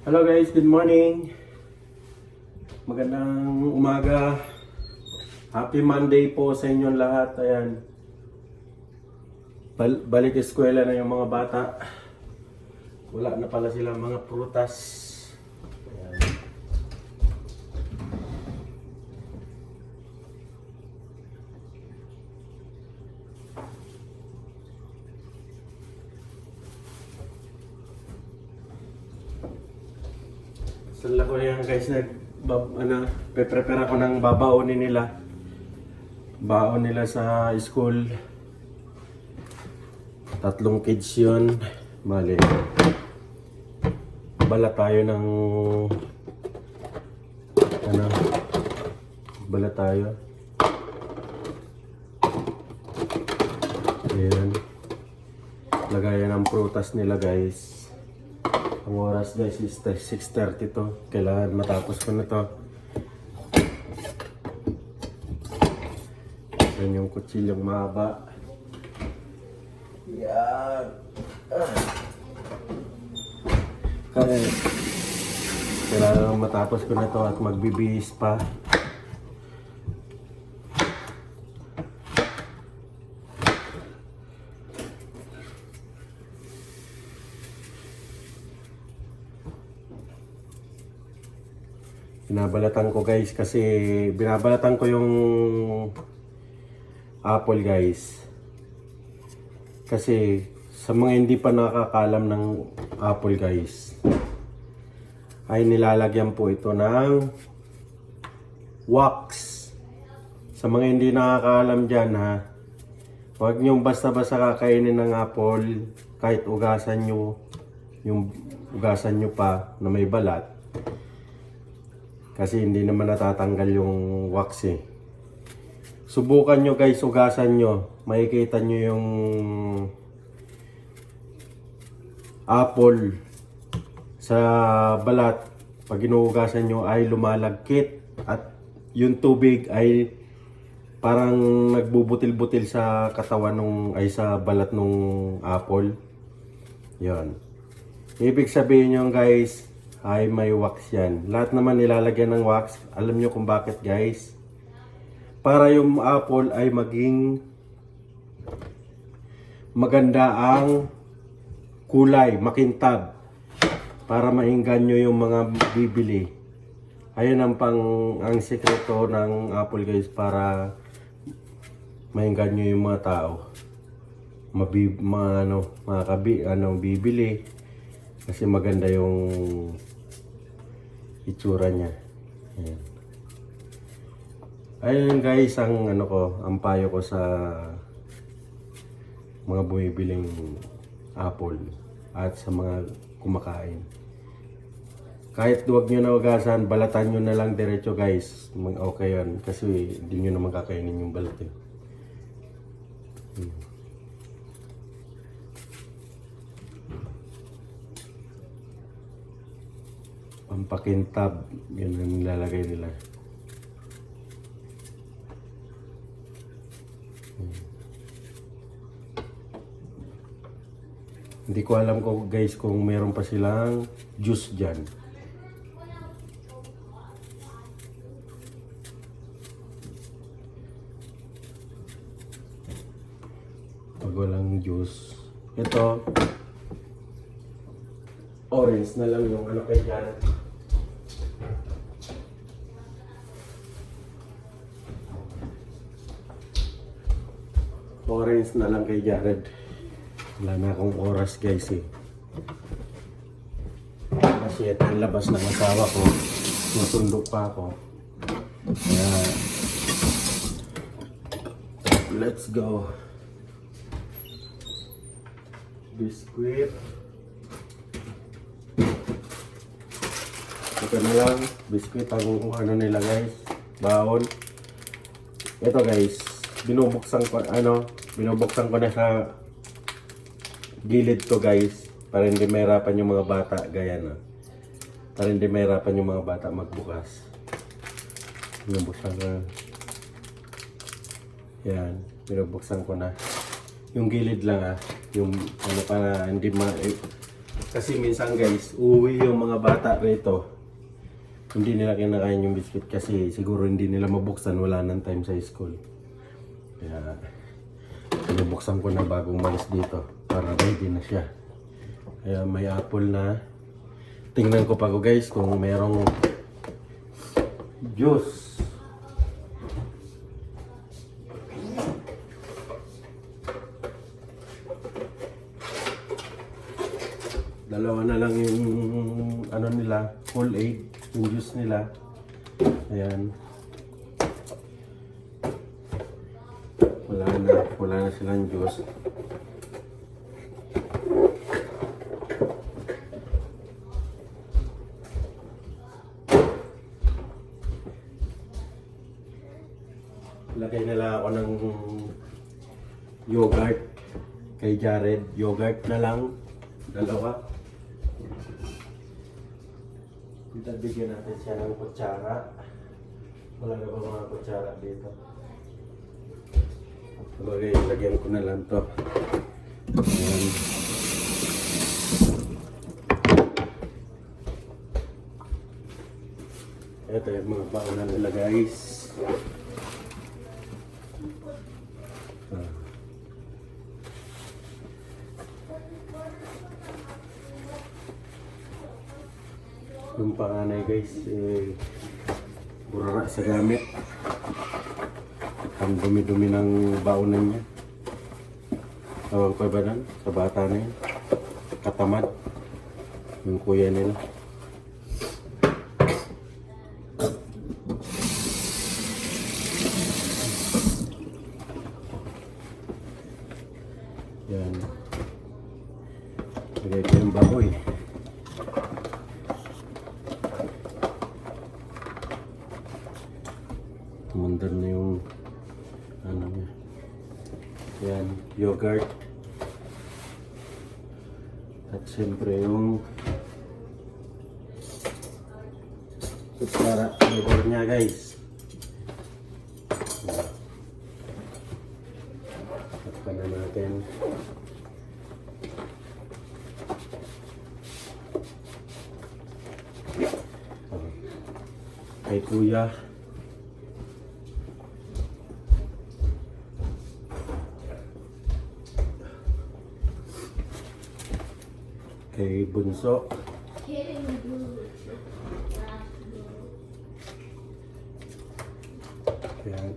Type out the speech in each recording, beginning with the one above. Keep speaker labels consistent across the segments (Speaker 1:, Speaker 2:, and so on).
Speaker 1: Hello guys, good morning. Magandang umaga. Happy Monday po sa inyong lahat. Ayan. Balik eskwela na yung mga bata. Wala na pala silang mga prutas. Ayan. Sala ko yan guys, prepare ako ng babaonin nila. Baon nila sa school. 3 kids yun. Mali. Bala tayo ng bala tayo. Ayan. Lagayan ng prutas nila guys. Ang oras guys is 6:30 to. Kailangan matapos ko na to. Yan yung kutsilyong mahaba. Yan. Kailangan matapos ko na to at magbibihis pa. Binabalatan ko guys kasi binabalatan ko yung apple guys. Kasi sa mga hindi pa nakakalam ng apple guys, ay nilalagyan po ito ng wax. Sa mga hindi nakakaalam dyan ha, huwag nyo basta-basta kakainin ng apple kahit ugasan nyo, yung ugasan nyo pa na may balat. Kasi hindi naman natatanggal yung wax eh. Subukan nyo guys, ugasan nyo. Makikita nyo yung apple sa balat. Pag inuugasan nyo ay lumalagkit. At yung tubig ay parang nagbubutil-butil sa katawan ay sa balat nung apple. Yon. Ibig sabihin nyo guys, ay may wax yan. Lahat naman nilalagyan ng wax. Alam nyo kung bakit guys? Para yung apple ay maging maganda ang kulay, makintab. Para maingganyo yung mga bibili. Ayun ang sekreto ng apple guys, para maingganyo yung mga tao. Bibili. Kasi maganda yung itsura niya. Ayan. Ayun guys, ang payo ko sa mga bumibiling apple at sa mga kumakain. Kahit huwag nyo na ugasan, balatan nyo na lang diretso guys. Okay yan. Kasi hindi nyo naman kakainin yung balat eh. Pampakintab, yun ang nilalagay nila. Hindi ko alam ko guys kung meron pa silang juice dyan. Pag walang juice, ito orange na lang yung kay Janet. Orange na lang kay Jared. Wala na akong oras guys eh. Kasi ito ang labas ng asawa ko. Natundok pa ako. Kaya let's go. Biskuit. Ito na lang. Biskuit ang nila guys. Baon. Ito guys. Binubuksan ko na sa gilid to guys, para hindi mahirapan yung mga bata gaya na. Para hindi mahirapan yung mga bata magbukas. Binubuksan ko na. Yan, binubuksan ko na. Yung gilid lang yung para hindi Kasi minsan guys, uwi yung mga bata rito. Hindi nila kinakain yung biscuit kasi siguro hindi nila mabuksan, wala nang time sa school. Kaya binubuksan ko na bagong malis dito para ready na siya. Kaya may apple na. Tingnan ko pa ko guys kung merong juice. Dalawa na lang yung ano nila, full aid, yung juice nila. Ayan. Wala na silang juice. Lagay nila ako ng yogurt kay Jared. Yogurt na lang, dalawa. Bigyan natin siya ng kutsara. Wala na ba mga kutsara dito? Sabagay, lagyan ko na lang to. Ayan. Ito yung mga baonan nila guys. Yung panganay guys, burara sa gamit. Ang dumi-dumi ng baonan niya. Tawag ko ba nun? Sa bata na yun. Katamad. Yung kuya nila. Yan. Lagay ko yung baboy. Tumandar na yung ano niya. Yan, yogurt. At siyempre yung kutsara flavor niya guys. Takpan na natin. Kay kuya. Kay bunso. Ayan.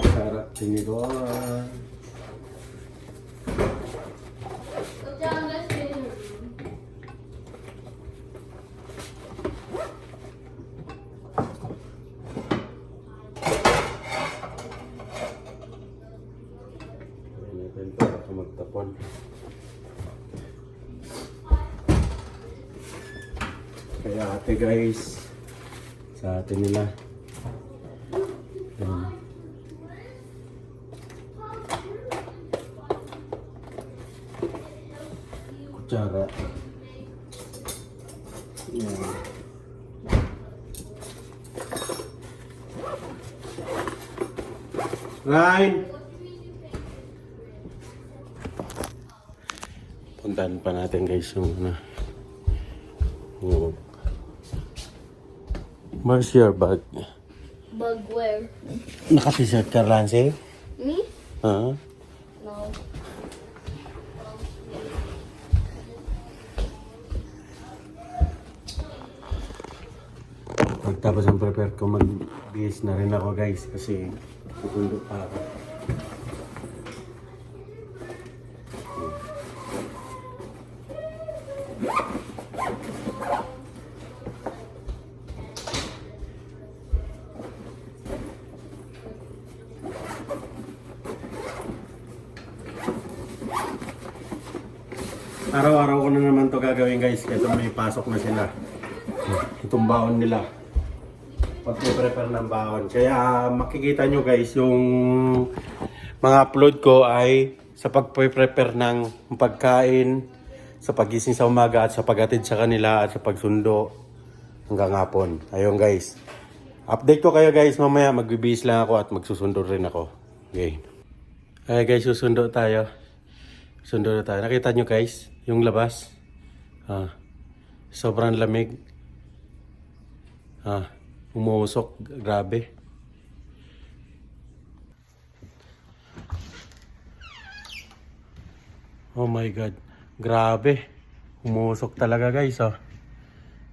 Speaker 1: Sarap tinidoan. Para magtapon. Kaya ate guys, sa atin nila. Ayan. Kutsara. Ayan. Ryan! Puntahan pa natin guys yung where's your bag?
Speaker 2: Bug where?
Speaker 1: Naka-t-shirt ka, Rancy?
Speaker 2: Me?
Speaker 1: Ha?
Speaker 2: No.
Speaker 1: Pagtapos ang prepare ko, mag-bihis na rin ako guys kasi susundo pa ako. Araw-araw ko na naman to gagawin guys kasi may pasok na sila. Itong baon nila. Pag-prepare ng baon. Kaya makikita nyo guys yung mga upload ko ay sa pag-prepare ng pagkain, sa pagising sa umaga at sa paghatid sa kanila at sa pagsundo hanggang hapon. Ayun guys. Update ko kayo guys mamaya, magbibihis lang ako at magsusundo rin ako. Okay. Ay guys, susundo tayo. Sundo na tayo. Nakita nyo guys, yung labas. Sobrang lamig. Umuusok. Grabe. Oh my God. Grabe. Umuusok talaga guys.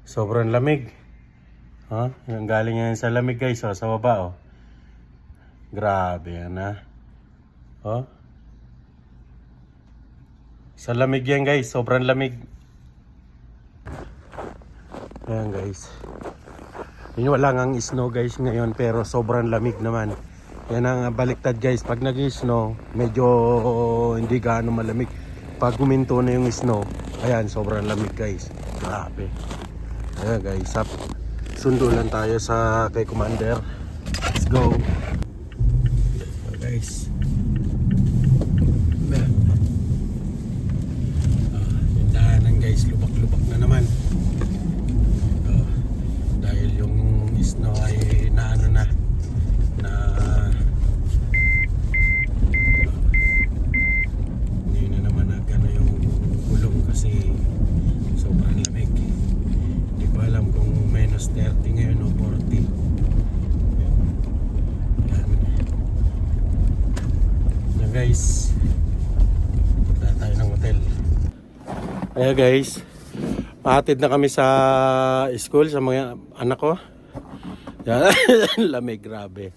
Speaker 1: Sobrang lamig. Yung galing yan sa lamig guys. Sa baba. Grabe yan Sa lamig yan guys. Sobrang lamig. Ayan guys. Yun wala ngang snow guys ngayon. Pero sobrang lamig naman. Yan ang baliktad guys. Pag nag-snow, medyo hindi gaano malamig. Pag guminto na yung snow, ayan, sobrang lamig guys. Grabe. Ayan guys, sundo lang tayo sa kay Commander. Let's go. Ayan, guys. Yung daanan guys, lubak-lubak na naman. Dahil yung snow ay naano na hindi na naman nagano yung gulong kasi sobrang lamig. Hindi ko alam kung minus 30 ngayon o 40. Yan guys, punta tayo ng hotel. Ayan guys, pahatid na kami sa school sa mga anak ko. Yan, lamig, grabe.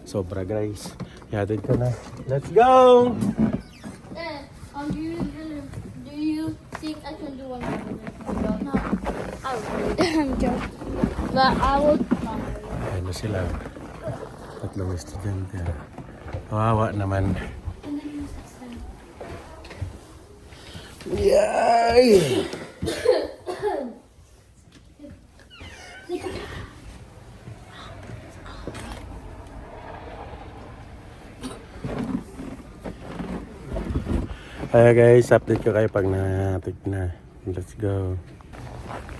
Speaker 1: Sobra guys. Ihatid ko na. Let's go!
Speaker 2: Do you think I can do one more? No. I will. I'm joking. But I will try.
Speaker 1: Ayan na sila. Tatlong estudyante. Kawawa naman. Yay! Ayan guys, update ko kayo pag natik na. Let's go.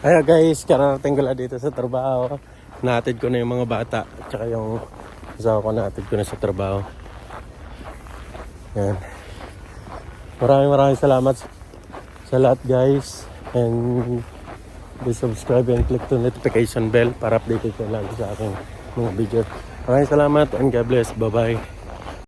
Speaker 1: Ayan guys, kararating ko lang dito sa trabaho. Naatid ko na yung mga bata. Tsaka yung asawa ko naatid ko na sa trabaho. Ayan. Maraming salamat sa lahat guys. And please subscribe and click the notification bell para updated ko lagi sa aking mga video. Maraming salamat and God bless. Bye bye.